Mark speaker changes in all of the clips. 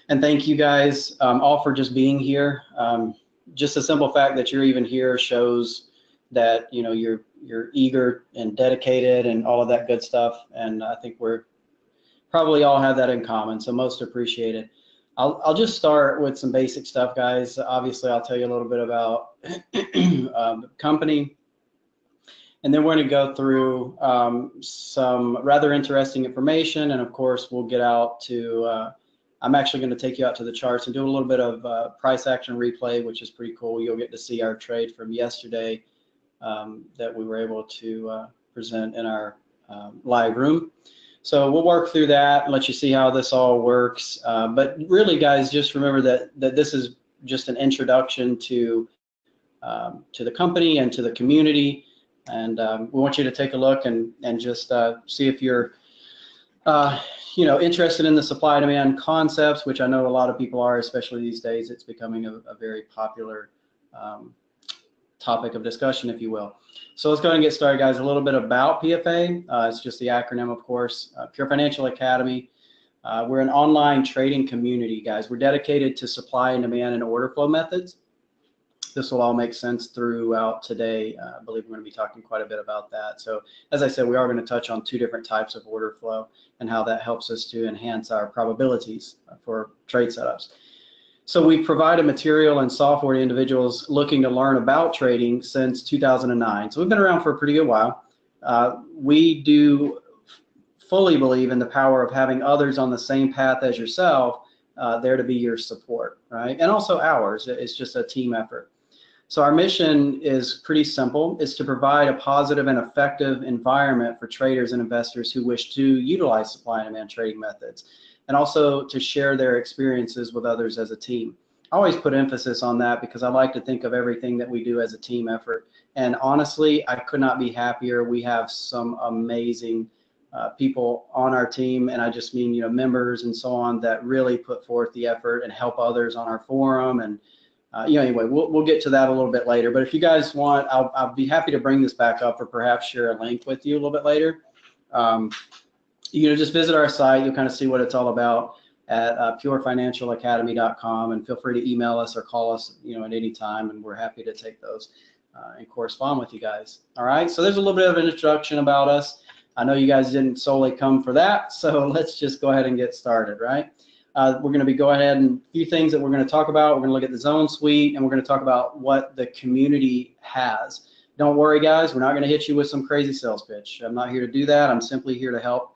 Speaker 1: And thank you guys all for just being here. Just the simple fact that you're even here shows that you're eager and dedicated and all of that good stuff. And I think we're probably all have that in common. So most appreciated. I'll just start with some basic stuff, guys. Obviously, I'll tell you a little bit about the company. And then we're going to go through some rather interesting information. And of course, we'll get out to, I'm actually going to take you out to the charts and do a little bit of price action replay, which is pretty cool. You'll get to see our trade from yesterday that we were able to present in our live room. So we'll work through that and let you see how this all works. But really, guys, just remember that this is just an introduction to the company and to the community. And we want you to take a look and just see if you're interested in the supply demand concepts, which I know a lot of people are, especially these days. It's becoming a very popular topic of discussion, if you will. So let's go ahead and get started, guys. A little bit about PFA. It's just the acronym, of course. Pure Financial Academy. We're an online trading community, guys. We're dedicated to supply and demand and order flow methods. This will all make sense throughout today. I believe we're going to be talking quite a bit about that. So as I said, we are going to touch on two different types of order flow and how that helps us to enhance our probabilities for trade setups. So we've provided material and software to individuals looking to learn about trading since 2009. So we've been around for a pretty good while. We do fully believe in the power of having others on the same path as yourself there to be your support, right? And also ours. It's just a team effort. So our mission is pretty simple. It's to provide a positive and effective environment for traders and investors who wish to utilize supply and demand trading methods, and also to share their experiences with others as a team. I always put emphasis on that because I like to think of everything that we do as a team effort. And honestly, I could not be happier. We have some amazing people on our team, and I just mean members and so on, that really put forth the effort and help others on our forum. And anyway, we'll get to that a little bit later. But if you guys want, I'll be happy to bring this back up or perhaps share a link with you a little bit later. Just visit our site. You'll kind of see what it's all about at purefinancialacademy.com, and feel free to email us or call us at any time, and we're happy to take those and correspond with you guys. All right, so there's a little bit of an introduction about us. I know you guys didn't solely come for that, so let's just go ahead and get started, right? We're going to be go ahead and a few things that we're going to talk about. We're going to look at the Zone Suite, and we're going to talk about what the community has. Don't worry, guys, we're not going to hit you with some crazy sales pitch. I'm not here to do that. I'm simply here to help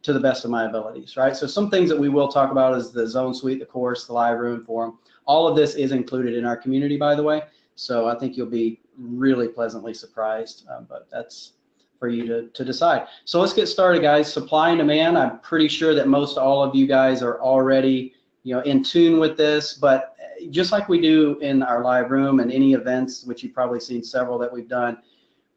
Speaker 1: to the best of my abilities, right? So some things that we will talk about is the Zone Suite, the course, the live room, forum. All of this is included in our community, by the way. So I think you'll be really pleasantly surprised, but that's for you to decide. So let's get started, guys. Supply and demand. I'm pretty sure that most all of you guys are already in tune with this, but just like we do in our live room and any events, which you've probably seen several that we've done,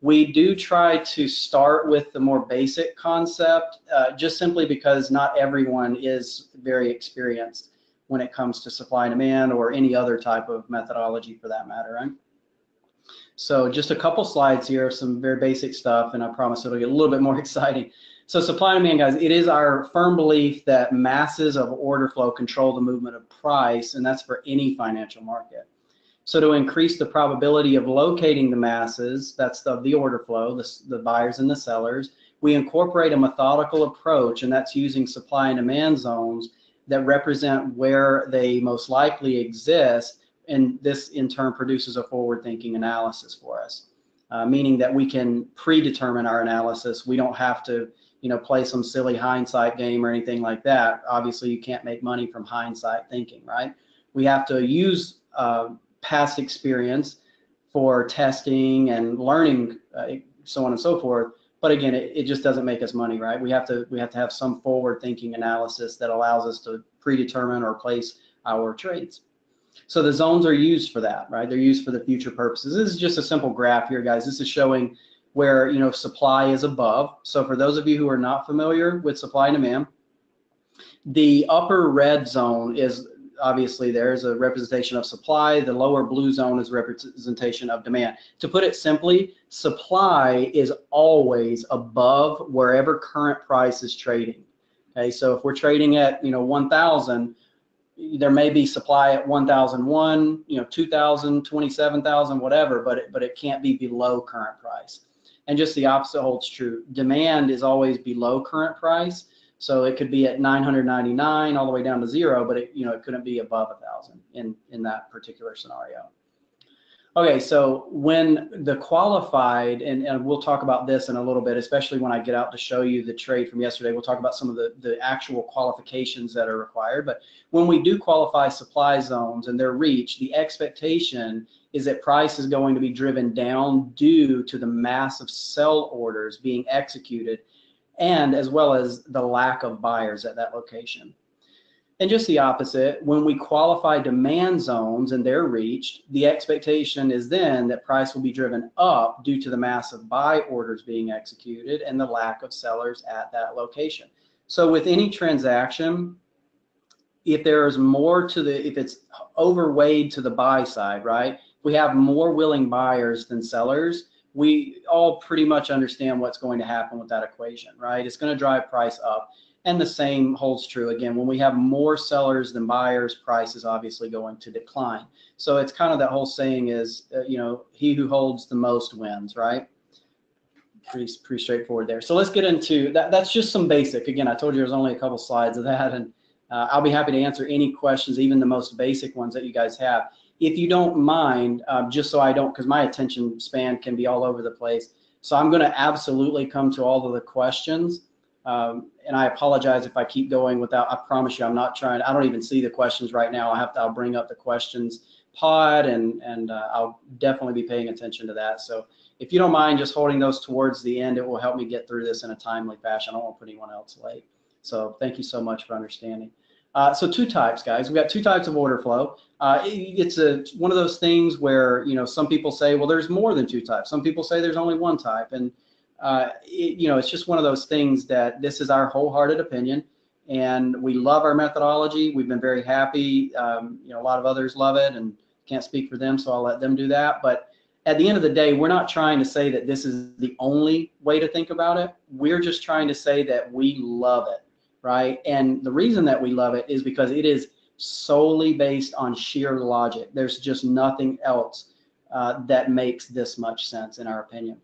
Speaker 1: we do try to start with the more basic concept, just simply because not everyone is very experienced when it comes to supply and demand or any other type of methodology for that matter, right? So just a couple slides here, some very basic stuff, and I promise it'll get a little bit more exciting. So supply and demand, guys, it is our firm belief that masses of order flow control the movement of price, and that's for any financial market. So to increase the probability of locating the masses, that's the order flow, the buyers and the sellers, we incorporate a methodical approach, and that's using supply and demand zones that represent where they most likely exist, and this in turn produces a forward-thinking analysis for us, meaning that we can predetermine our analysis. We don't have to play some silly hindsight game or anything like that. Obviously, you can't make money from hindsight thinking, right? We have to use past experience for testing and learning, so on and so forth. But again, it just doesn't make us money, right? We have to have some forward-thinking analysis that allows us to predetermine or place our trades. So the zones are used for that, right? They're used for the future purposes. This is just a simple graph here, guys. This is showing where supply is above. So for those of you who are not familiar with supply and demand, the upper red zone is obviously there's a representation of supply. The lower blue zone is representation of demand. To put it simply, supply is always above wherever current price is trading. Okay, so if we're trading at 1,000, there may be supply at 1,001, 2,000, 27,000, whatever, but it can't be below current price. And just the opposite holds true. Demand is always below current price. So it could be at 999 all the way down to 0, but it couldn't be above 1,000 in that particular scenario. Okay, so when the qualified, and we'll talk about this in a little bit, especially when I get out to show you the trade from yesterday, we'll talk about some of the actual qualifications that are required. But when we do qualify supply zones and they're reached, the expectation is that price is going to be driven down due to the massive sell orders being executed, and as well as the lack of buyers at that location. And just the opposite, when we qualify demand zones and they're reached, the expectation is then that price will be driven up due to the massive buy orders being executed and the lack of sellers at that location. So with any transaction, if there's more to if it's overweighted to the buy side, right? We have more willing buyers than sellers. We all pretty much understand what's going to happen with that equation, right? It's going to drive price up. And the same holds true again. When we have more sellers than buyers, price is obviously going to decline. So it's kind of that whole saying is, he who holds the most wins, right? Pretty straightforward there. So let's get into that. That's just some basic. Again, I told you there's only a couple slides of that, and I'll be happy to answer any questions, even the most basic ones that you guys have. If you don't mind, just so I don't, because my attention span can be all over the place. So I'm going to absolutely come to all of the questions. And I apologize if I keep going without, I promise you, I'm not trying, I don't even see the questions right now. I'll bring up the questions pod, and I'll definitely be paying attention to that. So if you don't mind just holding those towards the end, it will help me get through this in a timely fashion. I don't want to put anyone else late. So thank you so much for understanding. So two types, guys. We've got two types of order flow. It's one of those things where, some people say, well, there's more than two types. Some people say there's only one type. And it's just one of those things that this is our wholehearted opinion, and we love our methodology. We've been very happy. A lot of others love it, and can't speak for them, so I'll let them do that. But at the end of the day, we're not trying to say that this is the only way to think about it. We're just trying to say that we love it, right? And the reason that we love it is because it is solely based on sheer logic. There's just nothing else that makes this much sense, in our opinion.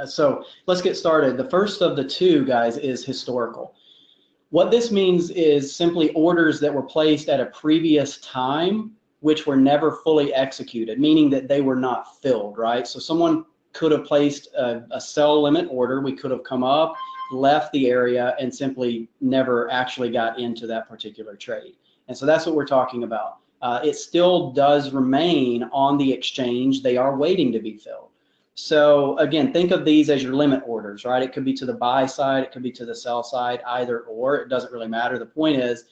Speaker 1: So let's get started. The first of the two, guys, is historical. What this means is simply orders that were placed at a previous time which were never fully executed, meaning that they were not filled, right? So someone could have placed a sell limit order. We could have come up, left the area, and simply never actually got into that particular trade. And so that's what we're talking about. It still does remain on the exchange. They are waiting to be filled. So again, think of these as your limit orders, right? It could be to the buy side, it could be to the sell side, either or, it doesn't really matter. The point is,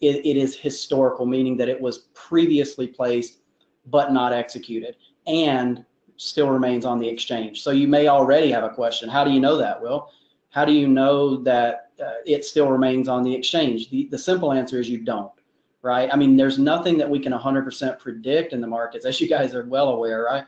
Speaker 1: it is historical, meaning that it was previously placed but not executed and still remains on the exchange. So you may already have a question. How do you know that, Will? How do you know that it still remains on the exchange? The simple answer is you don't, right? I mean, there's nothing that we can 100% predict in the markets, as you guys are well aware, right?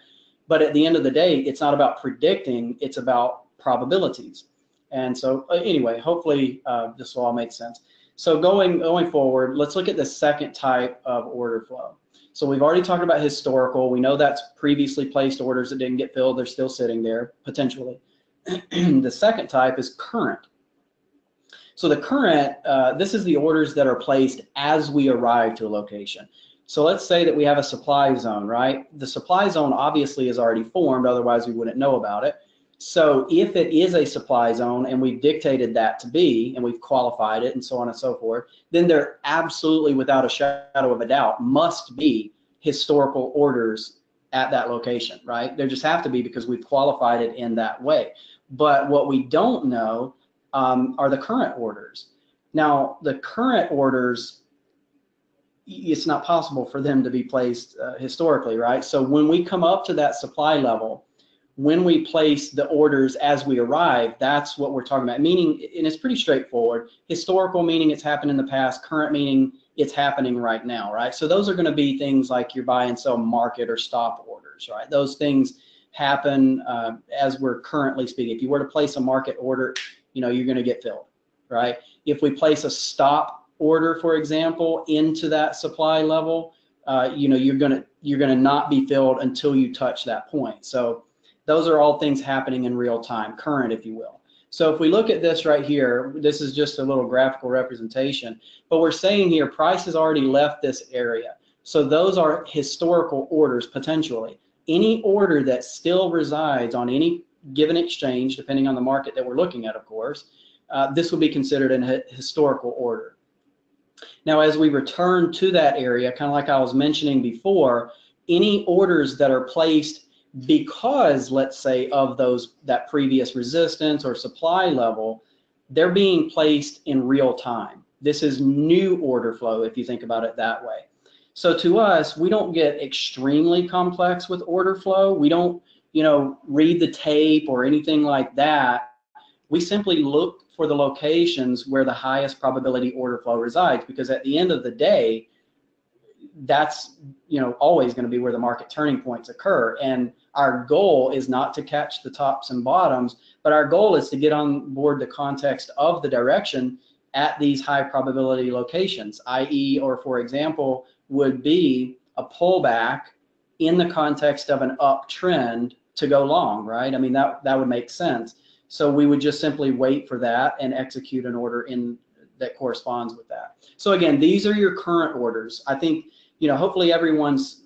Speaker 1: But at the end of the day, it's not about predicting, it's about probabilities. And so anyway, hopefully this will all make sense. So going forward, let's look at the second type of order flow. So we've already talked about historical. We know that's previously placed orders that didn't get filled. They're still sitting there, potentially. The second type is current. So the current, this is the orders that are placed as we arrive to a location. So let's say that we have a supply zone, right? The supply zone obviously is already formed, otherwise we wouldn't know about it. So if it is a supply zone and we've dictated that to be, and we've qualified it and so on and so forth, then there absolutely, without a shadow of a doubt, must be historical orders at that location, right? There just have to be, because we've qualified it in that way. But what we don't know are the current orders. Now, the current orders, it's not possible for them to be placed historically, right? So when we come up to that supply level, when we place the orders as we arrive, that's what we're talking about. Meaning, and it's pretty straightforward. Historical meaning it's happened in the past, current meaning it's happening right now, right? So those are going to be things like your buy and sell market or stop orders, right? Those things happen as we're currently speaking. If you were to place a market order, you're going to get filled, right? If we place a stop order, for example, into that supply level, you're gonna not be filled until you touch that point. So those are all things happening in real time, current, if you will. So if we look at this right here, this is just a little graphical representation, but we're saying here price has already left this area. So those are historical orders potentially. Any order that still resides on any given exchange, depending on the market that we're looking at, of course, this will be considered a historical order. Now, as we return to that area, kind of like I was mentioning before, any orders that are placed because, let's say, of that previous resistance or supply level, they're being placed in real time. This is new order flow, if you think about it that way. So to us, we don't get extremely complex with order flow. We don't, read the tape or anything like that. We simply look for the locations where the highest probability order flow resides, because at the end of the day, that's always going to be where the market turning points occur. And our goal is not to catch the tops and bottoms, but our goal is to get on board the context of the direction at these high probability locations, i.e., or for example, would be a pullback in the context of an uptrend to go long, right? I mean, that would make sense. So we would just simply wait for that and execute an order that corresponds with that. So again, these are your current orders. I think, hopefully everyone's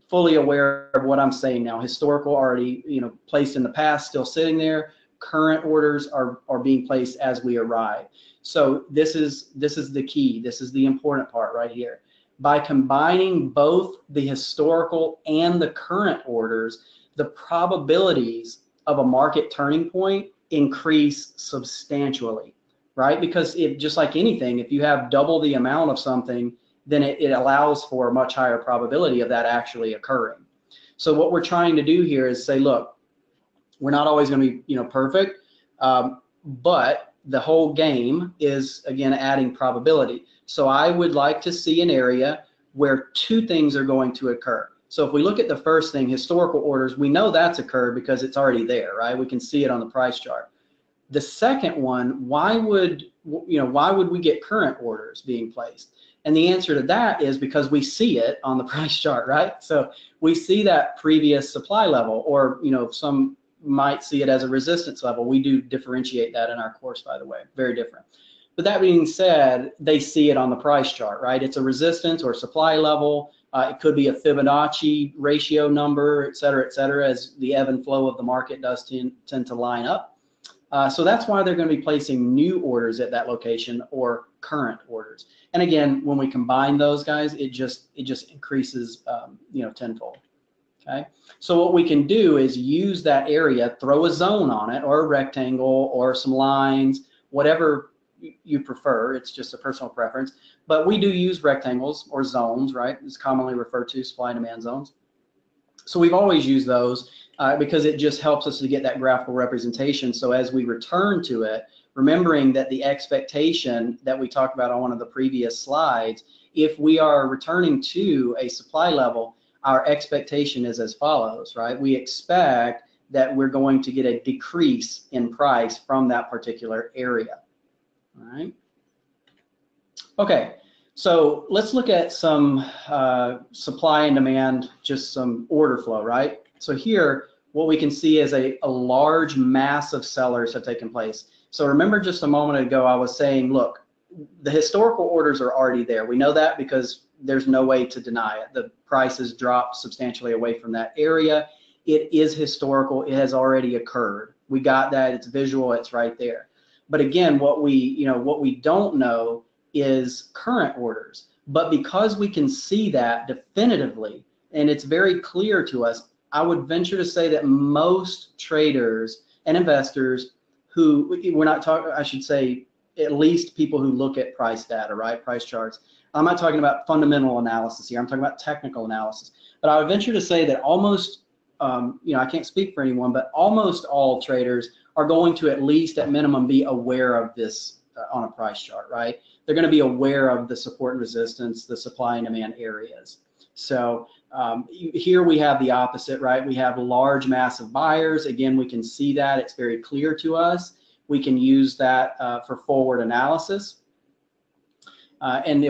Speaker 1: fully aware of what I'm saying now. Historical already, placed in the past, still sitting there. Current orders are being placed as we arrive. So this is the key. This is the important part right here. By combining both the historical and the current orders, the probabilities of a market turning point increase substantially, right? Because just like anything, if you have double the amount of something, then it allows for a much higher probability of that actually occurring. So what we're trying to do here is say, look, we're not always going to be perfect, but the whole game is, again, adding probability. So I would like to see an area where two things are going to occur. So if we look at the first thing, historical orders, we know that's occurred because it's already there, right? We can see it on the price chart. The second one, why would we get current orders being placed? And the answer to that is because we see it on the price chart, right? So we see that previous supply level, or some might see it as a resistance level. We do differentiate that in our course, by the way, very different. But that being said, they see it on the price chart, right? It's a resistance or supply level. It could be a Fibonacci ratio number, et cetera, as the ebb and flow of the market does tend to line up. So that's why they're going to be placing new orders at that location or current orders. And again, when we combine those guys, it just increases tenfold. Okay. So what we can do is use that area, throw a zone on it, or a rectangle, or some lines, whatever you prefer. It's just a personal preference. But we do use rectangles or zones, right? It's commonly referred to supply and demand zones. So we've always used those because it just helps us to get that graphical representation. So as we return to it, remembering that the expectation that we talked about on one of the previous slides, if we are returning to a supply level, our expectation is as follows, right? We expect that we're going to get a decrease in price from that particular area. All right. Okay, so let's look at some supply and demand, just some order flow, right? So here, what we can see is a large mass of sellers have taken place. So remember just a moment ago, I was saying, look, the historical orders are already there. We know that because there's no way to deny it. The price has dropped substantially away from that area. It is historical. It has already occurred. We got that. It's visual. It's right there. But again, what we don't know is current orders. But because we can see that definitively, and it's very clear to us, I would venture to say that most traders and investors who, we're not talking, I should say, at least people who look at price data, right? Price charts. I'm not talking about fundamental analysis here. I'm talking about technical analysis. But I would venture to say that almost, I can't speak for anyone, but almost all traders are going to at least at minimum be aware of this on a price chart, right? They're going to be aware of the support and resistance, the supply and demand areas. So here we have the opposite, right? We have large mass of buyers. Again, we can see that. It's very clear to us. We can use that for forward analysis. And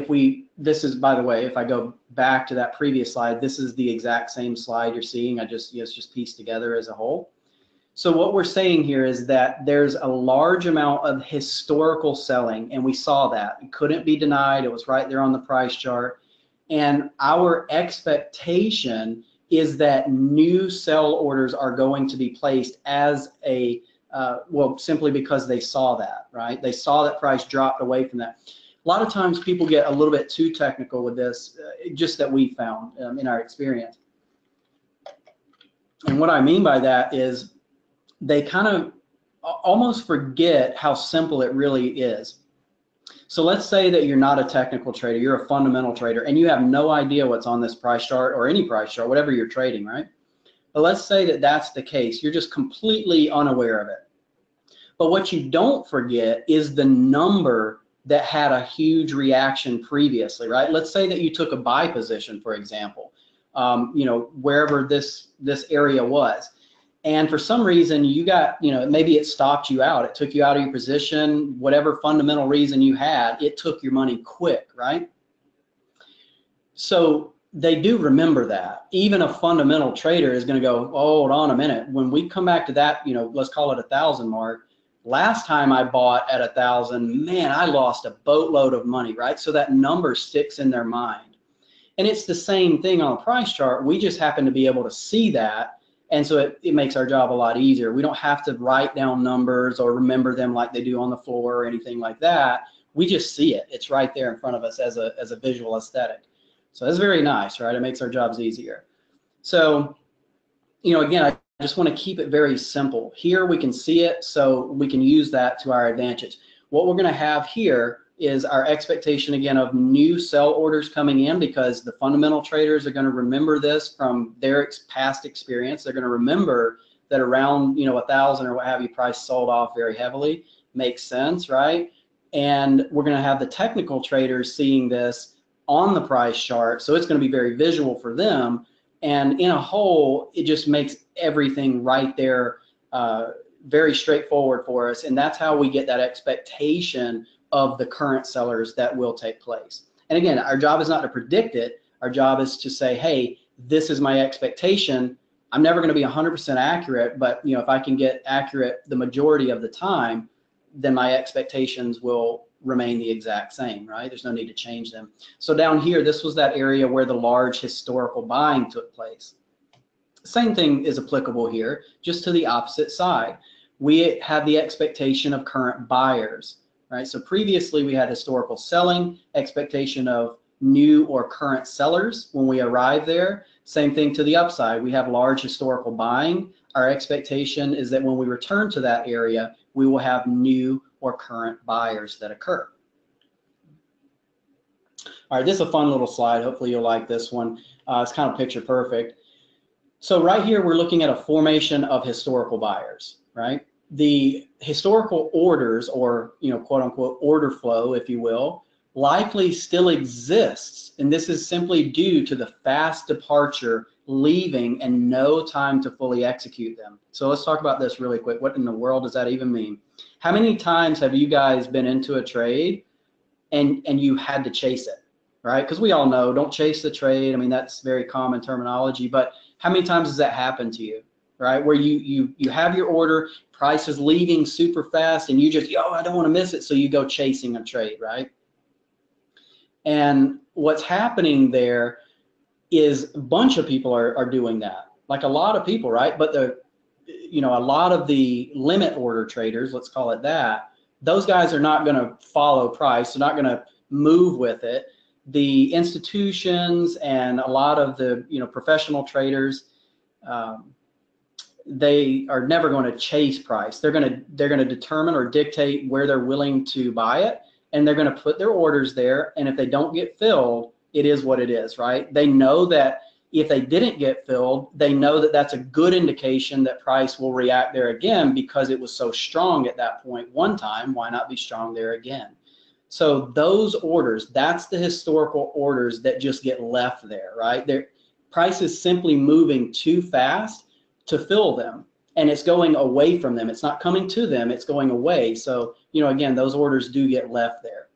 Speaker 1: this is, by the way, if I go back to that previous slide, this is the exact same slide you're seeing. It's just pieced together as a whole. So what we're saying here is that there's a large amount of historical selling, and we saw that. It couldn't be denied. It was right there on the price chart. And our expectation is that new sell orders are going to be placed as a, well, simply because they saw that, right? They saw that price dropped away from that. A lot of times people get a little bit too technical with this, just that we found in our experience. And what I mean by that is they kind of almost forget how simple it really is. So let's say that you're not a technical trader, you're a fundamental trader, and you have no idea what's on this price chart or any price chart, whatever you're trading, right? But let's say that that's the case. You're just completely unaware of it. But what you don't forget is the number that had a huge reaction previously, right? Let's say that you took a buy position, for example, wherever this area was. And for some reason you got, maybe it stopped you out. It took you out of your position, whatever fundamental reason you had, it took your money quick, right? So they do remember that. Even a fundamental trader is going to go, oh, hold on a minute. When we come back to that, let's call it 1,000 mark. Last time I bought at 1,000, man, I lost a boatload of money, right? So that number sticks in their mind. And it's the same thing on a price chart. We just happen to be able to see that. And so it makes our job a lot easier. We don't have to write down numbers or remember them like they do on the floor or anything like that. We just see it. It's right there in front of us as a visual aesthetic. So that's very nice, right? It makes our jobs easier. So, again, I just want to keep it very simple. Here we can see it, so we can use that to our advantage. What we're going to have here is our expectation, again, of new sell orders coming in, because the fundamental traders are going to remember this from their past experience. They're going to remember that around 1,000 or what have you, price sold off very heavily. Makes sense, right? And we're going to have the technical traders seeing this on the price chart, so it's going to be very visual for them. And in a whole, it just makes everything right there very straightforward for us, and that's how we get that expectation of the current sellers that will take place. And again, our job is not to predict it. Our job is to say, hey, this is my expectation. I'm never going to be 100% accurate, but if I can get accurate the majority of the time, then my expectations will remain the exact same, right? There's no need to change them. So down here, this was that area where the large historical buying took place. Same thing is applicable here, just to the opposite side. We have the expectation of current buyers. Right, so previously we had historical selling, expectation of new or current sellers when we arrive there. Same thing to the upside. We have large historical buying. Our expectation is that when we return to that area, we will have new or current buyers that occur. All right, this is a fun little slide. Hopefully you'll like this one. It's kind of picture perfect. So right here we're looking at a formation of historical buyers, right? The historical orders, or quote unquote order flow, if you will, likely still exists, and this is simply due to the fast departure, leaving, and no time to fully execute them. So let's talk about this really quick. What in the world does that even mean? How many times have you guys been into a trade and you had to chase it, right? Because we all know, don't chase the trade. I mean, that's very common terminology, but how many times does that happen to you? Right, where you have your order, price is leaving super fast, and you just, I don't want to miss it, so you go chasing a trade, right? And what's happening there is a bunch of people are doing that, like a lot of people, right? But a lot of the limit order traders, let's call it that, those guys are not going to follow price. They're not going to move with it. The institutions and a lot of the professional traders, they are never going to chase price. They're going to determine or dictate where they're willing to buy it, and they're going to put their orders there. And if they don't get filled, it is what it is, right? They know that if they didn't get filled, they know that that's a good indication that price will react there again, because it was so strong at that point one time. Why not be strong there again? So those orders, that's the historical orders that just get left there, right? Price is simply moving too fast to fill them, and it's going away from them. It's not coming to them, it's going away. So, again, those orders do get left there.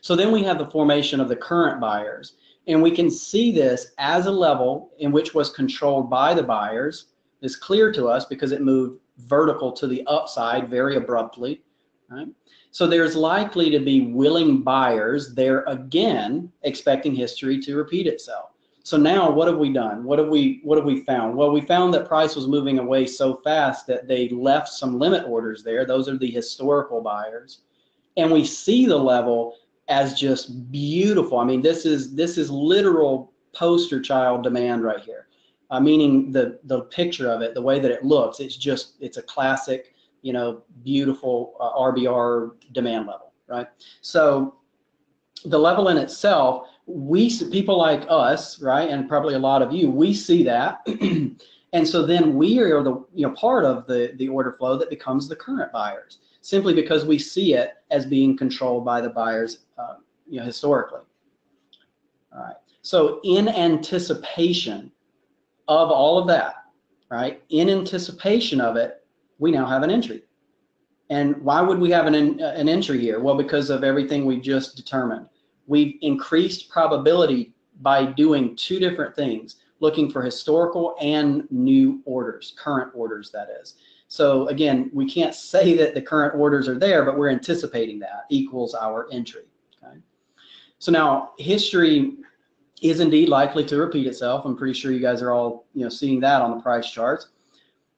Speaker 1: So then we have the formation of the current buyers. And we can see this as a level in which was controlled by the buyers. It's clear to us because it moved vertical to the upside very abruptly, right? So there's likely to be willing buyers there again, expecting history to repeat itself. So now what have we done? What have we found? Well, we found that price was moving away so fast that they left some limit orders there. Those are the historical buyers. And we see the level as just beautiful. I mean, this is literal poster child demand right here. Meaning the picture of it, the way that it looks, it's a classic, you know, beautiful RBR demand level, right? So the level in itself, people like us, right, and probably a lot of you, we see that, and so then we are the, you know, part of the order flow that becomes the current buyers, simply because we see it as being controlled by the buyers, you know, historically. All right. So in anticipation of all of that, right, in anticipation of it, we now have an entry. And why would we have an entry here? Well, because of everything we just determined. We've increased probability by doing two different things, looking for historical and new orders, current orders, that is. So again, we can't say that the current orders are there, but we're anticipating that equals our entry. Okay. So now history is indeed likely to repeat itself. I'm pretty sure you guys are all, you know, seeing that on the price charts.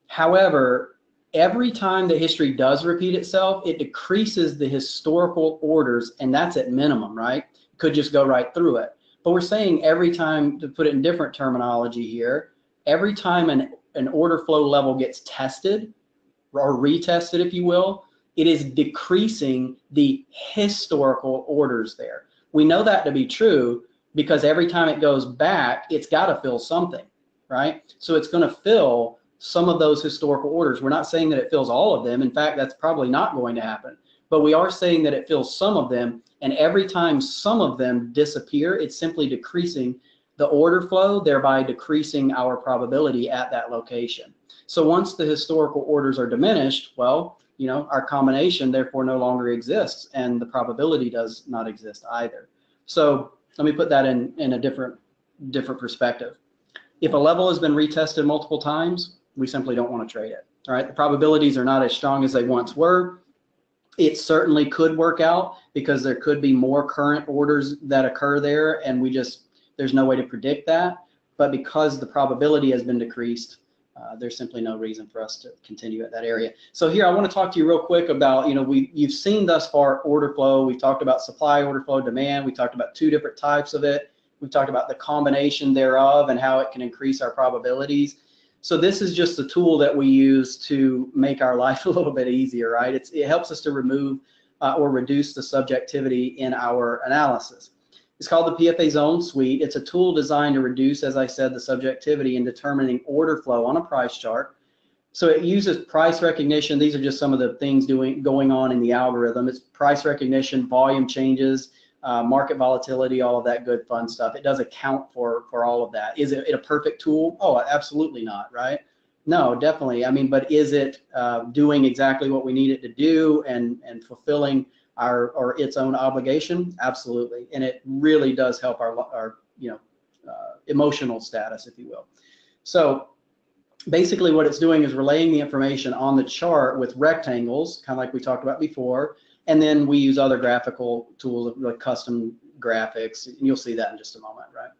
Speaker 1: However, every time that history does repeat itself, it decreases the historical orders, and that's at minimum, right? Could just go right through it. But we're saying every time, to put it in different terminology here, every time an order flow level gets tested or retested, if you will, it is decreasing the historical orders there. We know that to be true because every time it goes back, it's got to fill something, right? So it's going to fill some of those historical orders. We're not saying that it fills all of them. In fact, that's probably not going to happen. But we are saying that it fills some of them, and every time some of them disappear, it's simply decreasing the order flow, thereby decreasing our probability at that location. So once the historical orders are diminished, well, you know, our combination therefore no longer exists, and the probability does not exist either. So let me put that in a different perspective. If a level has been retested multiple times, we simply don't want to trade it. All right, the probabilities are not as strong as they once were. It certainly could work out because there could be more current orders that occur there, and there's no way to predict that. But because the probability has been decreased, there's simply no reason for us to continue at that area. So here I want to talk to you real quick about, you know, you've seen thus far order flow. We've talked about supply, order flow, demand. We talked about two different types of it. We've talked about the combination thereof and how it can increase our probabilities. So this is just a tool that we use to make our life a little bit easier, right? It helps us to remove or reduce the subjectivity in our analysis. It's called the PFAZoneSuite. It's a tool designed to reduce, as I said, the subjectivity in determining order flow on a price chart. So it uses price recognition. These are just some of the things going on in the algorithm. It's price recognition, volume changes, market volatility, all of that good fun stuff. It does account for all of that. Is it a perfect tool? Oh, absolutely not, right? No, definitely. I mean, but is it doing exactly what we need it to do and fulfilling its own obligation? Absolutely. And it really does help our emotional status, if you will. So basically what it's doing is relaying the information on the chart with rectangles, kind of like we talked about before. And then we use other graphical tools like custom graphics. And you'll see that in just a moment, right?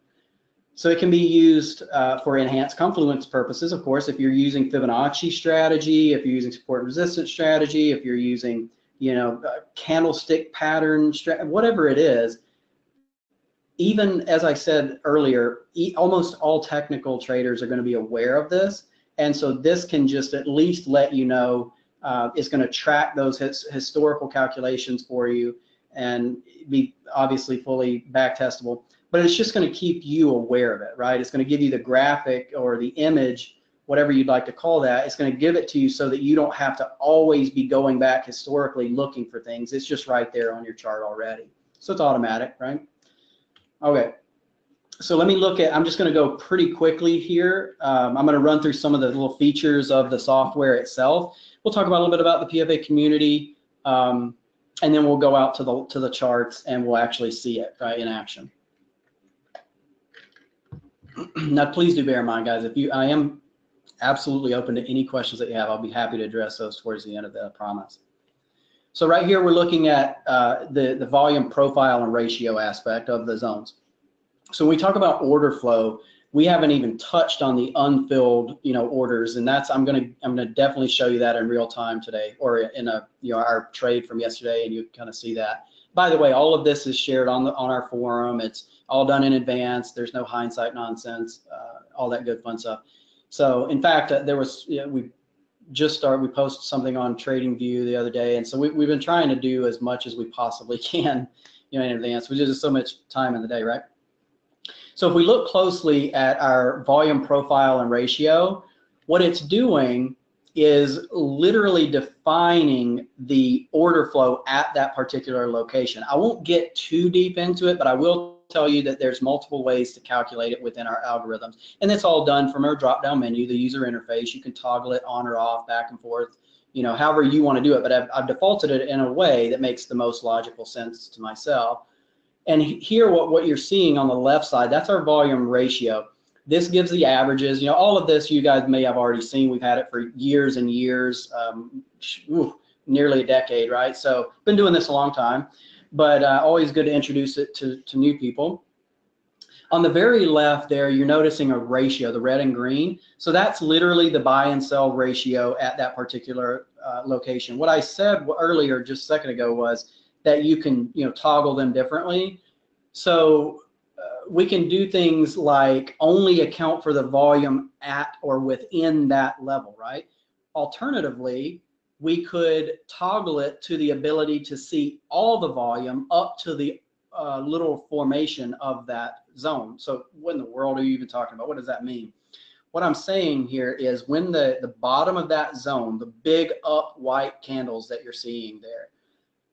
Speaker 1: So it can be used for enhanced confluence purposes, of course, if you're using Fibonacci strategy, if you're using support and resistance strategy, if you're using, you know, candlestick pattern, whatever it is. Even as I said earlier, almost all technical traders are going to be aware of this. And so this can just at least let you know, it's going to track those historical calculations for you and be obviously fully back testable. But it's just going to keep you aware of it, right? It's going to give you the graphic or the image, whatever you'd like to call that. It's going to give it to you so that you don't have to always be going back historically looking for things. It's just right there on your chart already. So it's automatic, right? Okay. So let me look at, I'm just going to go pretty quickly here. I'm going to run through some of the little features of the software itself. We'll talk about a little bit about the PFA community. and then we'll go out to the charts and we'll actually see it right in action. Now, please do bear in mind, guys, I am absolutely open to any questions that you have. I'll be happy to address those towards the end of the promise. So right here, we're looking at the volume profile and ratio aspect of the zones. So when we talk about order flow, we haven't even touched on the unfilled, orders, and that's I'm gonna definitely show you that in real time today, or in our trade from yesterday, and you kind of see that. By the way, all of this is shared on our forum. It's all done in advance. There's no hindsight nonsense, all that good fun stuff. So in fact, there was we posted something on TradingView the other day, and so we've been trying to do as much as we possibly can, in advance. We just so much time in the day, right? So if we look closely at our volume profile and ratio, what it's doing is literally defining the order flow at that particular location. I won't get too deep into it, but I will tell you that there's multiple ways to calculate it within our algorithms. And it's all done from our drop-down menu, the user interface. You can toggle it on or off, back and forth, however you want to do it. But I've defaulted it in a way that makes the most logical sense to myself. And here, what you're seeing on the left side, that's our volume ratio. This gives the averages. All of this you guys may have already seen. We've had it for years and years, nearly a decade, right? So been doing this a long time, but always good to introduce it to new people. On the very left there, you're noticing a ratio, the red and green. So that's literally the buy and sell ratio at that particular location. What I said earlier, just a second ago, was that you can toggle them differently. So we can do things like only account for the volume at or within that level, right? Alternatively, we could toggle it to the ability to see all the volume up to the little formation of that zone. So what in the world are you even talking about? What does that mean? What I'm saying here is when the bottom of that zone, the big up white candles that you're seeing there,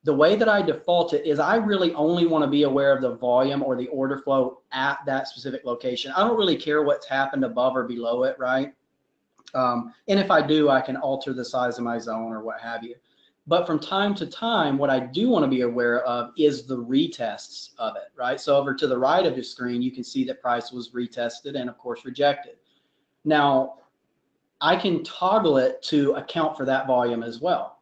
Speaker 1: the way that I default it is I really only want to be aware of the volume or the order flow at that specific location. I don't really care what's happened above or below it, right? And if I do, I can alter the size of my zone or what have you. But from time to time, what I do want to be aware of is the retests of it, right? So over to the right of the screen, you can see that price was retested and of course rejected. Now, I can toggle it to account for that volume as well.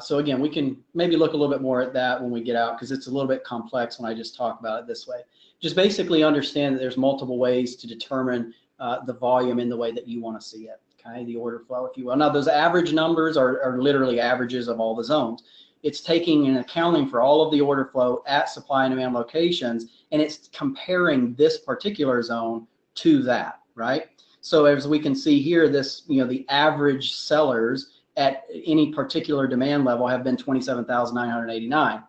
Speaker 1: So again, we can maybe look a little bit more at that when we get out, because it's a little bit complex when I just talk about it this way. Just basically understand that there's multiple ways to determine the volume in the way that you want to see it, okay? The order flow, if you will. Now, those average numbers are literally averages of all the zones. It's taking and accounting for all of the order flow at supply and demand locations, and it's comparing this particular zone to that, right? So as we can see here, this, the average sellers at any particular demand level have been 27,989,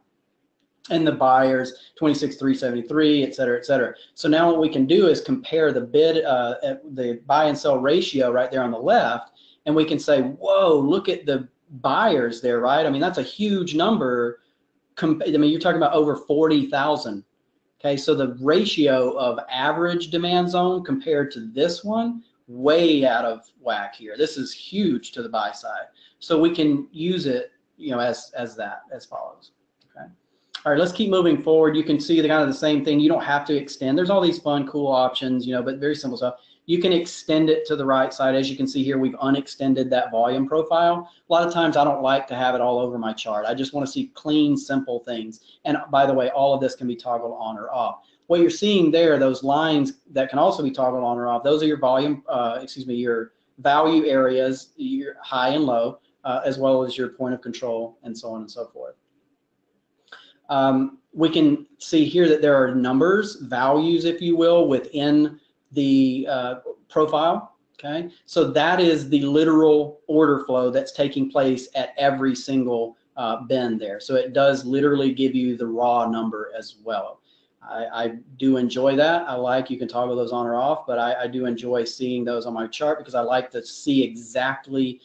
Speaker 1: and the buyers 26,373, et cetera, et cetera. So now what we can do is compare the bid, the buy and sell ratio right there on the left, and we can say, whoa, look at the buyers there, right? I mean, that's a huge number. I mean, you're talking about over 40,000. Okay, so the ratio of average demand zone compared to this one, way out of whack here. This is huge to the buy side. So we can use it, as follows. Okay. All right, let's keep moving forward. You can see the kind of the same thing. You don't have to extend. There's all these fun, cool options, but very simple stuff. You can extend it to the right side. As you can see here, we've unextended that volume profile. A lot of times I don't like to have it all over my chart. I just want to see clean, simple things. And by the way, all of this can be toggled on or off. What you're seeing there, those lines that can also be toggled on or off, those are your volume, your value areas, your high and low, as well as your point of control, and so on and so forth. We can see here that there are numbers, values, if you will, within the profile. Okay, so that is the literal order flow that's taking place at every single bin there. So it does literally give you the raw number as well. I do enjoy that. You can toggle those on or off, but I do enjoy seeing those on my chart because I like to see exactly,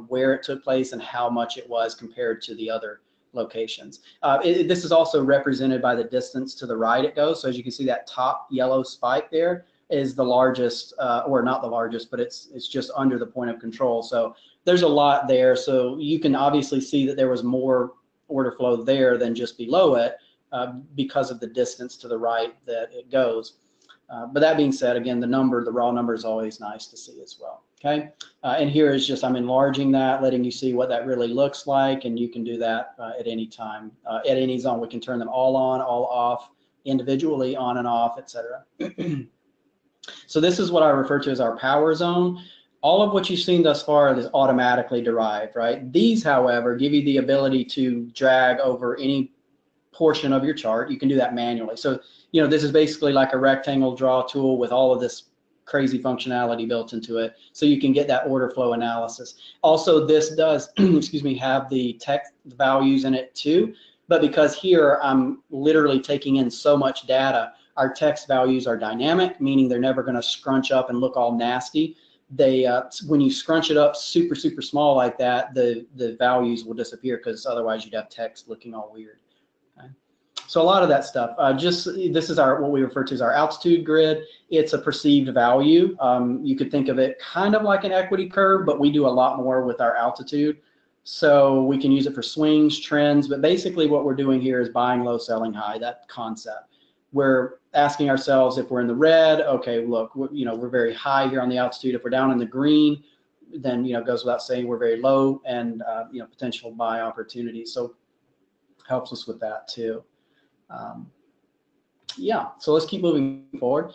Speaker 1: where it took place and how much it was compared to the other locations. This is also represented by the distance to the right it goes. So as you can see, that top yellow spike there is the largest, or not the largest, but it's just under the point of control. So there's a lot there. So you can obviously see that there was more order flow there than just below it because of the distance to the right that it goes. But that being said, again, the raw number is always nice to see as well. Okay, and here is just, I'm enlarging that, letting you see what that really looks like, and you can do that at any time, at any zone. We can turn them all on, all off, individually, on and off, etc. So this is what I refer to as our power zone. All of what you've seen thus far is automatically derived, right? These, however, give you the ability to drag over any portion of your chart. You can do that manually. So, you know, this is basically like a rectangle draw tool with all of this crazy functionality built into it, so you can get that order flow analysis. Also, this does, excuse me, have the text values in it too, but because here I'm literally taking in so much data, our text values are dynamic, meaning they're never going to scrunch up and look all nasty. They, when you scrunch it up super small like that, the values will disappear, because otherwise you'd have text looking all weird. Okay. So a lot of that stuff, this is what we refer to as our altitude grid. It's a perceived value. You could think of it kind of like an equity curve, but we do a lot more with our altitude. So we can use it for swings, trends, but basically what we're doing here is buying low, selling high, that concept. We're asking ourselves, if we're in the red, okay, look, we're very high here on the altitude. If we're down in the green, then, it goes without saying we're very low, and, potential buy opportunities. So helps us with that too. Yeah, so let's keep moving forward.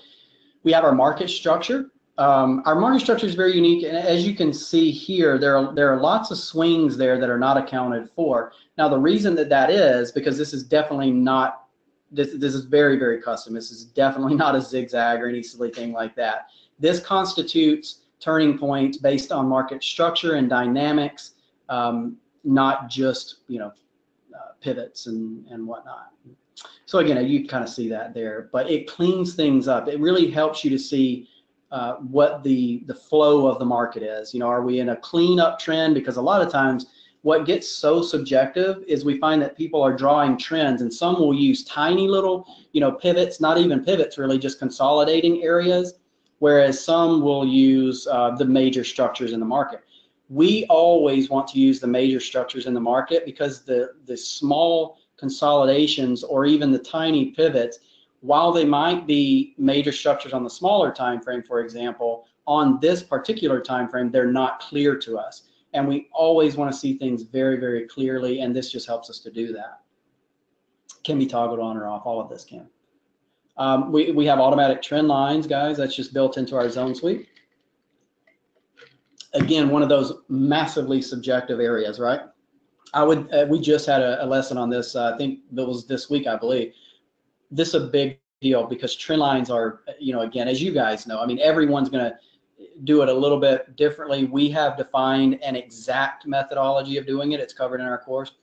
Speaker 1: We have our market structure. Our market structure is very unique, and as you can see here, there are lots of swings there that are not accounted for. Now, the reason that is because this is definitely not, this is very custom. This is definitely not a zigzag or any silly thing like that. This constitutes turning points based on market structure and dynamics, not just pivots and whatnot. So again, you kind of see that there, but it cleans things up. It really helps you to see what the flow of the market is. Are we in a clean up trend? Because a lot of times what gets so subjective is we find that people are drawing trends, and some will use tiny little, pivots, not even pivots really, just consolidating areas, whereas some will use the major structures in the market. We always want to use the major structures in the market, because the small consolidations or even the tiny pivots, while they might be major structures on the smaller time frame, for example, on this particular time frame, they're not clear to us. And we always want to see things very clearly, and this just helps us to do that. Can be toggled on or off, all of this can. We have automatic trend lines, guys. That's just built into our zone suite. Again, one of those massively subjective areas, right? We just had a lesson on this, I think that was this week, I believe. This is a big deal, because trend lines are, again, as you guys know, I mean, everyone's going to do it a little bit differently. We have defined an exact methodology of doing it. It's covered in our course.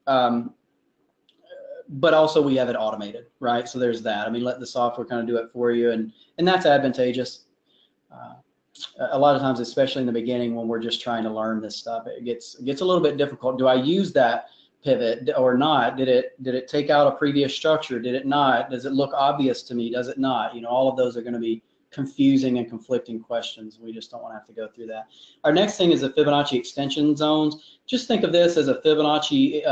Speaker 1: But also we have it automated, right? So there's that. I mean, let the software kind of do it for you, and that's advantageous. A lot of times, especially in the beginning when we're just trying to learn this stuff, it gets a little bit difficult. Do I use that pivot or not? Did it take out a previous structure? Did it not? Does it look obvious to me? Does it not? All of those are going to be confusing and conflicting questions. We just don't want to have to go through that. Our next thing is the Fibonacci extension zones. Just think of this as a Fibonacci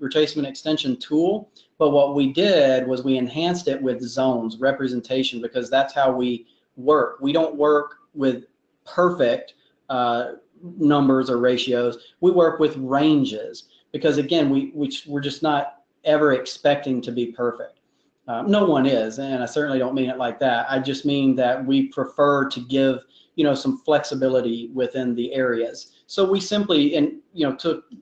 Speaker 1: retracement extension tool, but what we did was we enhanced it with zones, representation, because that's how we work. We don't work with perfect numbers or ratios. We work with ranges, because again, we're just not ever expecting to be perfect. No one is, and I certainly don't mean it like that. I just mean that we prefer to give, some flexibility within the areas. So we simply,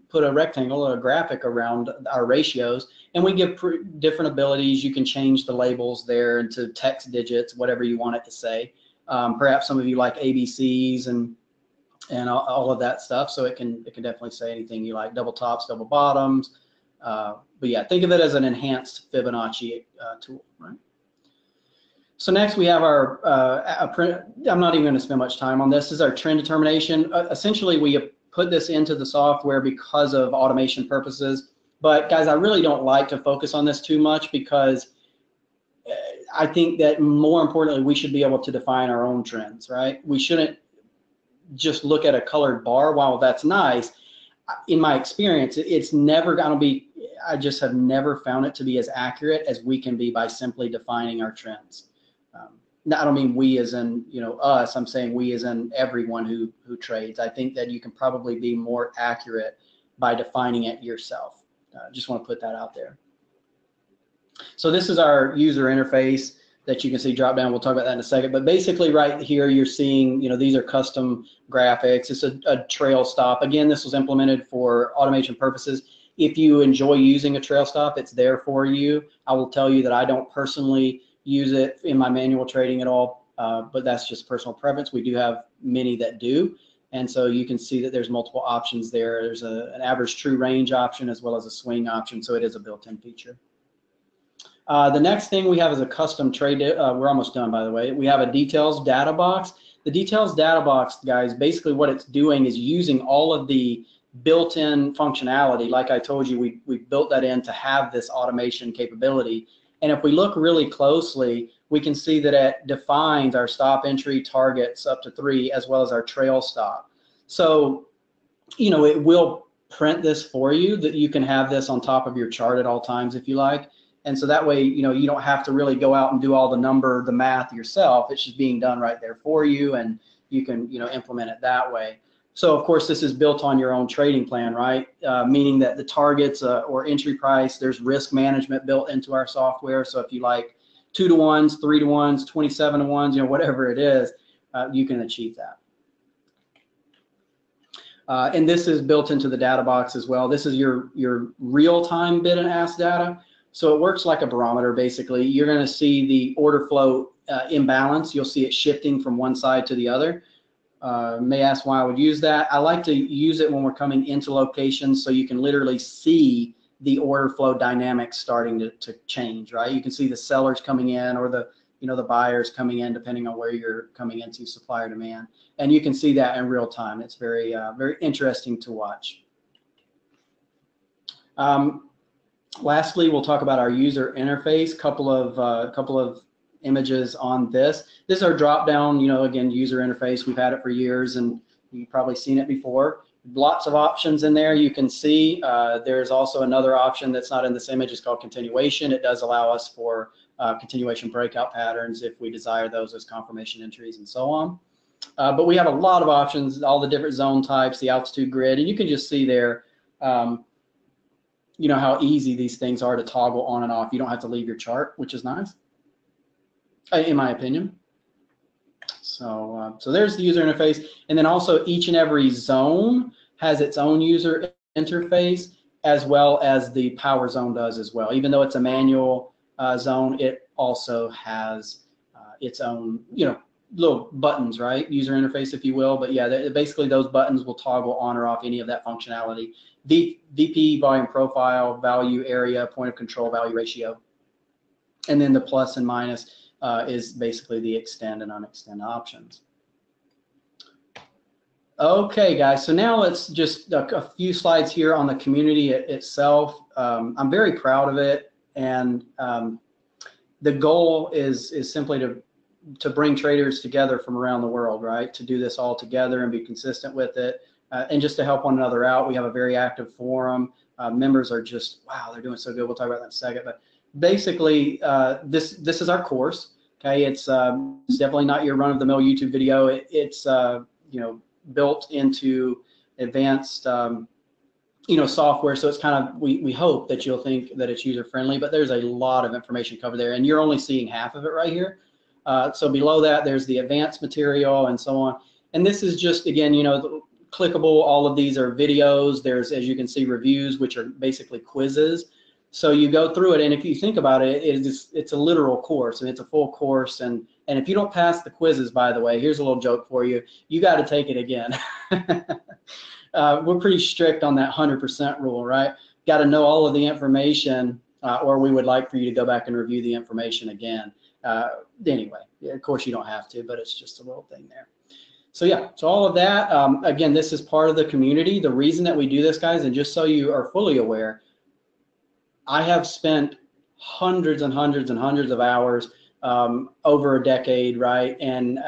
Speaker 1: put a rectangle or a graphic around our ratios, and we give different abilities. You can change the labels there into text digits, whatever you want it to say. Perhaps some of you like ABCs and all of that stuff, so it can definitely say anything you like, double tops, double bottoms. But yeah, think of it as an enhanced Fibonacci tool, right? So next we have our, I'm not even going to spend much time on this. This is our trend determination. Essentially, we put this into the software because of automation purposes. But guys, I really don't like to focus on this too much, because I think that more importantly, we should be able to define our own trends, right? We shouldn't just look at a colored bar. While that's nice, in my experience, it's never going to be I just have never found it to be as accurate as we can be by simply defining our trends. Now, I don't mean we as in, us. I'm saying we as in everyone who trades. I think that you can probably be more accurate by defining it yourself. Just want to put that out there. So this is our user interface that you can see drop down. We'll talk about that in a second. But basically right here, you're seeing, these are custom graphics. It's a trail stop. Again, this was implemented for automation purposes. If you enjoy using a trail stop, it's there for you. I will tell you that I don't personally use it in my manual trading at all, but that's just personal preference. We do have many that do. And so you can see that there's multiple options there. There's an average true range option as well as a swing option. So it is a built-in feature. The next thing we have is a custom trade. We're almost done, by the way. We have a details data box. The details data box, guys, basically what it's doing is using all of the built-in functionality. Like I told you, we built that in to have this automation capability. And if we look really closely, we can see that it defines our stop entry targets up to 3, as well as our trail stop. So, it will print this for you, that you can have this on top of your chart at all times if you like. And so that way, you don't have to really go out and do all the math yourself. It's just being done right there for you, and you can, implement it that way. So of course, this is built on your own trading plan, right? Meaning that the targets or entry price, there's risk management built into our software. So if you like 2 to 1s, 3 to 1s, 27 to 1s, whatever it is, you can achieve that. And this is built into the data box as well. This is your real-time bid and ask data. So it works like a barometer, basically. You're going to see the order flow imbalance. You'll see it shifting from one side to the other. May ask why I would use that. I like to use it when we're coming into locations, so you can literally see the order flow dynamics starting to change, right? You can see the sellers coming in, or the buyers coming in, depending on where you're coming into supplier demand. And you can see that in real time. It's very, very interesting to watch. Lastly, we'll talk about our user interface. Couple of images on this. This is our drop down, again, user interface. We've had it for years, and you've probably seen it before. Lots of options in there. You can see there's also another option that's not in this image. It's called continuation. It does allow us for continuation breakout patterns if we desire those as confirmation entries and so on. But we have a lot of options, all the different zone types, the altitude grid, and you can just see there how easy these things are to toggle on and off. You don't have to leave your chart, which is nice, in my opinion. So, so there's the user interface. And then also each and every zone has its own user interface, as well as the power zone does as well. Even though it's a manual zone, it also has its own, little buttons, right? User interface, if you will. But yeah, basically those buttons will toggle on or off any of that functionality. VP, volume profile, value area, point of control, value ratio. And then the plus and minus is basically the extend and unextend options. Okay, guys, so now let's just a few slides here on the community itself. I'm very proud of it, and the goal is simply to bring traders together from around the world, right? To do this all together and be consistent with it, and just to help one another out. We have a very active forum. Members are just, wow, they're doing so good. We'll talk about that in a second. But basically, this is our course. Okay, it's definitely not your run-of-the-mill YouTube video. It's built into advanced software, so it's kind of, we hope that you'll think that it's user-friendly, but there's a lot of information covered there, and you're only seeing half of it right here. So below that, there's the advanced material and so on. And this is just, again, clickable. All of these are videos. There's, as you can see, reviews, which are basically quizzes. So you go through it, and if you think about it, it's a literal course, and it's a full course. And if you don't pass the quizzes, by the way, here's a little joke for you. You got to take it again. We're pretty strict on that 100% rule, right? Got to know all of the information, or we would like for you to go back and review the information again. Anyway, yeah, of course you don't have to, but it's just a little thing there. So yeah, so all of that, again, this is part of the community. The reason that we do this, guys, and just so you are fully aware, I have spent hundreds and hundreds and hundreds of hours over a decade, right? And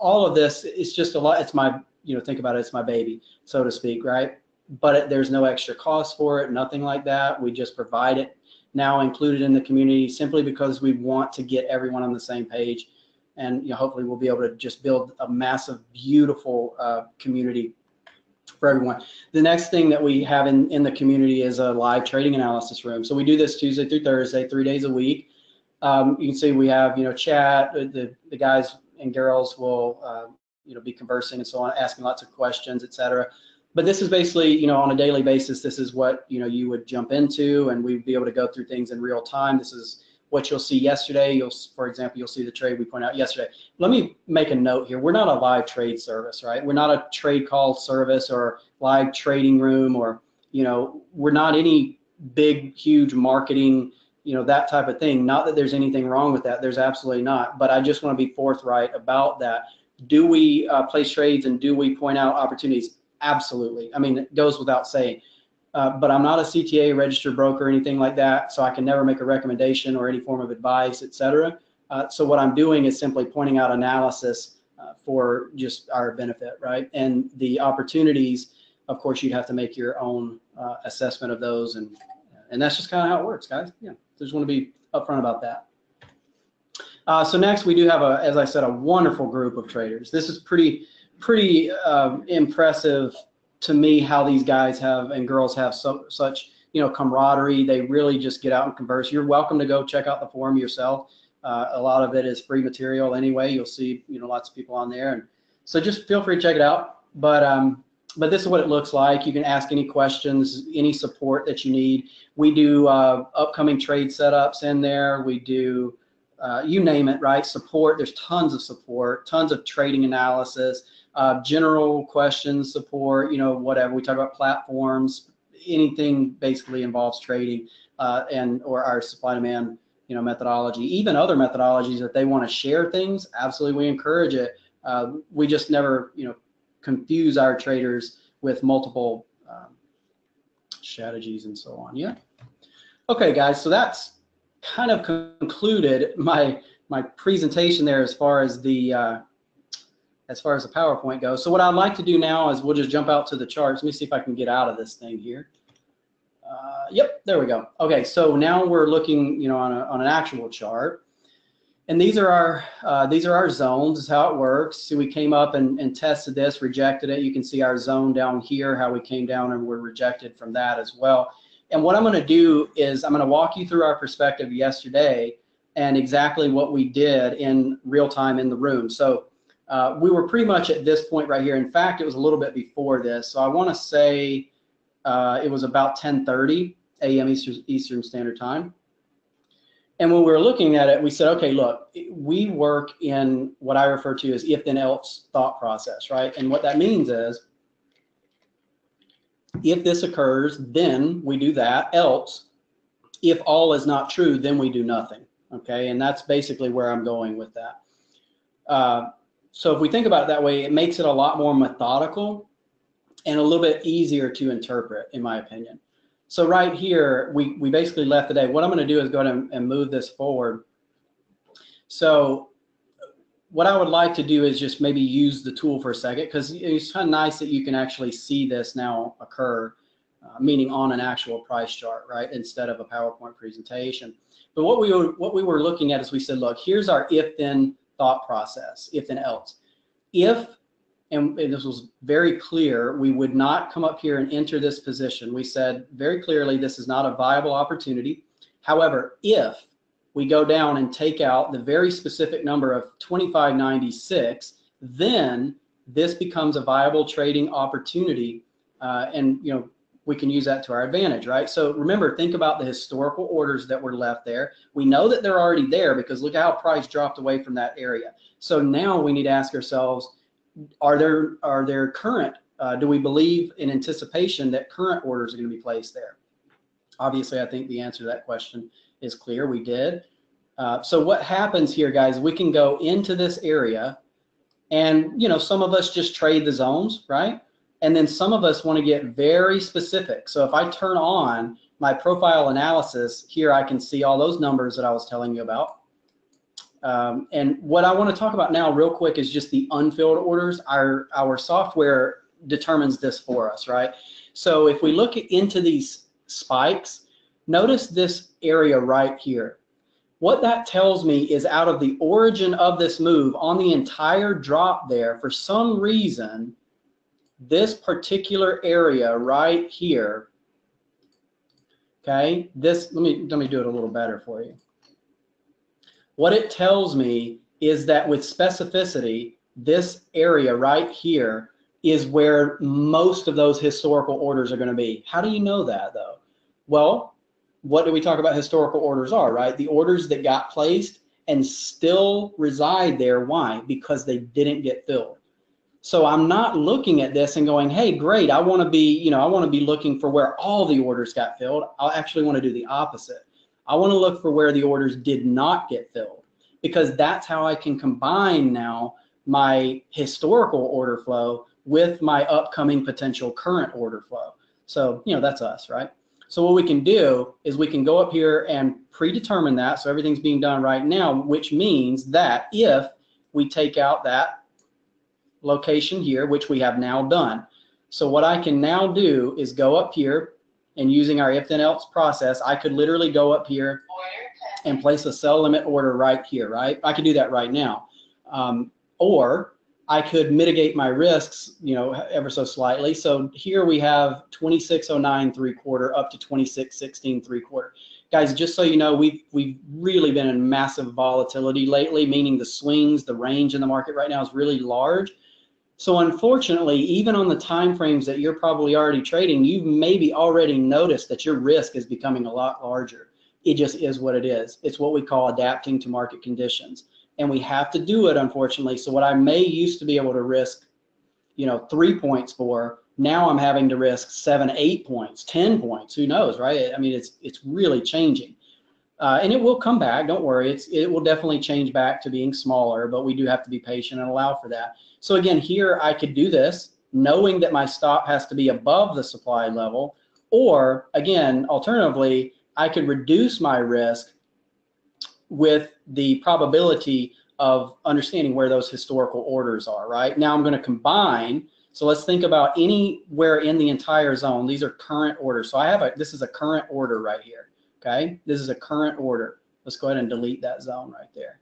Speaker 1: all of this is just a lot. It's my, think about it, it's my baby, so to speak, right? but there's no extra cost for it, nothing like that. We just provide it now included in the community simply because we want to get everyone on the same page. And hopefully we'll be able to just build a massive, beautiful community for everyone. The next thing that we have in the community is a live trading analysis room. So we do this Tuesday through Thursday, 3 days a week. You can see we have, chat, the guys and girls will, be conversing and so on, asking lots of questions, etc. But this is basically, on a daily basis, this is what, you would jump into, and we'd be able to go through things in real time. This is what you'll see yesterday. For example, you'll see the trade we pointed out yesterday. Let me make a note here. We're not a live trade service, right? We're not a trade call service or live trading room, or, we're not any big, huge marketing, that type of thing. Not that there's anything wrong with that. There's absolutely not. But I just want to be forthright about that. Do we place trades and do we point out opportunities? Absolutely. I mean, it goes without saying. But I'm not a CTA, registered broker, or anything like that, so I can never make a recommendation or any form of advice, etc. So what I'm doing is simply pointing out analysis for just our benefit, right? And the opportunities, of course, you'd have to make your own assessment of those, and that's just kind of how it works, guys. Yeah, just want to be upfront about that. So next, we do have, as I said, a wonderful group of traders. This is pretty impressive to me, how these guys have and girls have such camaraderie. They really just get out and converse. You're welcome to go check out the forum yourself. A lot of it is free material anyway. You'll see lots of people on there, and so just feel free to check it out. But this is what it looks like. You can ask any questions, any support that you need. We do upcoming trade setups in there. We do you name it, right? Support. There's tons of support, tons of trading analysis. General questions, support, whatever. We talk about platforms, anything basically involves trading, or our supply demand, methodology, even other methodologies that they want to share things. Absolutely, we encourage it. We just never, confuse our traders with multiple strategies and so on. Yeah. Okay, guys. So that's kind of concluded my presentation there as far as the PowerPoint goes. So what I'd like to do now is we'll just jump out to the charts. Let me see if I can get out of this thing here. Yep, there we go. Okay, so now we're looking, on an actual chart, and these are our zones. This is how it works. So we came up and tested this, rejected it. You can see our zone down here, how we came down and were rejected from that as well. And what I'm going to do is I'm going to walk you through our perspective yesterday and exactly what we did in real time in the room. So we were pretty much at this point right here. In fact, it was a little bit before this. So I want to say it was about 10:30 a.m. Eastern Standard Time. And when we were looking at it, we said, okay, look, we work in what I refer to as if then else thought process, right? And what that means is if this occurs, then we do that. Else, if all is not true, then we do nothing. Okay, and that's basically where I'm going with that. So if we think about it that way, it makes it a lot more methodical and a little bit easier to interpret, in my opinion. So right here, we basically left today. What I'm going to do is go ahead and move this forward. So what I would like to do is just maybe use the tool for a second, because it's kind of nice that you can actually see this now occur, meaning on an actual price chart, right, instead of a PowerPoint presentation. But what we were looking at is we said, look, here's our if-then thought process, if then else. If, and this was very clear, we would not come up here and enter this position. We said very clearly this is not a viable opportunity. However, if we go down and take out the very specific number of 25.96, then this becomes a viable trading opportunity, and we can use that to our advantage, right? So remember, think about the historical orders that were left there. We know that they're already there because look how price dropped away from that area. So now we need to ask ourselves, are there current, do we believe in anticipation that current orders are going to be placed there? Obviously, I think the answer to that question is clear. We did. So what happens here, guys, we can go into this area and, some of us just trade the zones, right? And then some of us want to get very specific. So if I turn on my profile analysis here, I can see all those numbers that I was telling you about. And what I want to talk about now real quick is just the unfilled orders. Our software determines this for us, right? So if we look into these spikes, notice this area right here. What that tells me is out of the origin of this move on the entire drop there, for some reason, this particular area right here, okay, this, let me do it a little better for you. What it tells me is that with specificity, this area right here is where most of those historical orders are going to be. How do you know that, though? Well, what do we talk about historical orders are, right? The orders that got placed and still reside there. Why? Because they didn't get filled. So I'm not looking at this and going, hey, great, I want to be, I want to be looking for where all the orders got filled. I actually want to do the opposite. I want to look for where the orders did not get filled, because that's how I can combine now my historical order flow with my upcoming potential current order flow. So, that's us, right? So what we can do is we can go up here and predetermine that. So everything's being done right now, which means that if we take out that location here, which we have now done. So what I can now do is go up here, and using our if then else process, I could literally go up here and place a sell limit order right here, right? I could do that right now. Or I could mitigate my risks, ever so slightly. So here we have 26.09¾ up to 26.16¾ Guys, just so you know, we've really been in massive volatility lately, meaning the swings, the range in the market right now is really large. So unfortunately, even on the time frames that you're probably already trading, you've maybe already noticed that your risk is becoming a lot larger. It just is what it is. It's what we call adapting to market conditions. And we have to do it, unfortunately. So what I may used to be able to risk, 3 points for, now I'm having to risk 7, 8 points, 10 points. Who knows, right? I mean, it's really changing. And it will come back. Don't worry. It will definitely change back to being smaller, but we do have to be patient and allow for that. So again, here I could do this knowing that my stop has to be above the supply level, or again, alternatively, I could reduce my risk with the probability of understanding where those historical orders are, right? Now I'm going to combine. So let's think about anywhere in the entire zone. These are current orders. So this is a current order right here. Okay, this is a current order. Let's go ahead and delete that zone right there.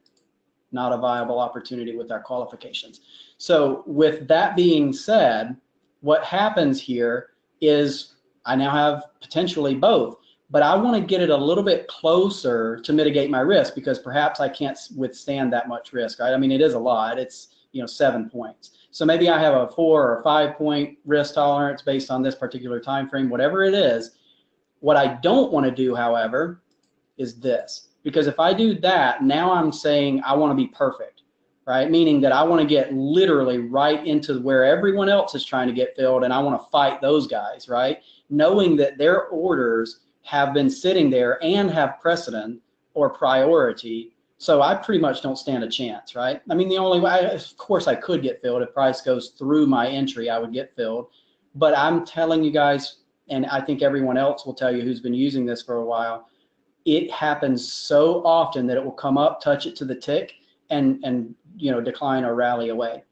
Speaker 1: Not a viable opportunity with our qualifications. So with that being said, what happens here is I now have potentially both, but I want to get it a little bit closer to mitigate my risk, because perhaps I can't withstand that much risk, right? I mean, it is a lot. It's 7 points. So maybe I have a 4 or 5 point risk tolerance based on this particular time frame, whatever it is. What I don't want to do, however, is this, because if I do that, now I'm saying I want to be perfect, right? Meaning that I want to get literally right into where everyone else is trying to get filled, and I want to fight those guys, right? Knowing that their orders have been sitting there and have precedent or priority. So I pretty much don't stand a chance, right? I mean, the only way, of course, I could get filled. If price goes through my entry, I would get filled. But I'm telling you guys, and I think everyone else will tell you who's been using this for a while, it happens so often that it will come up, touch it to the tick, and decline or rally away.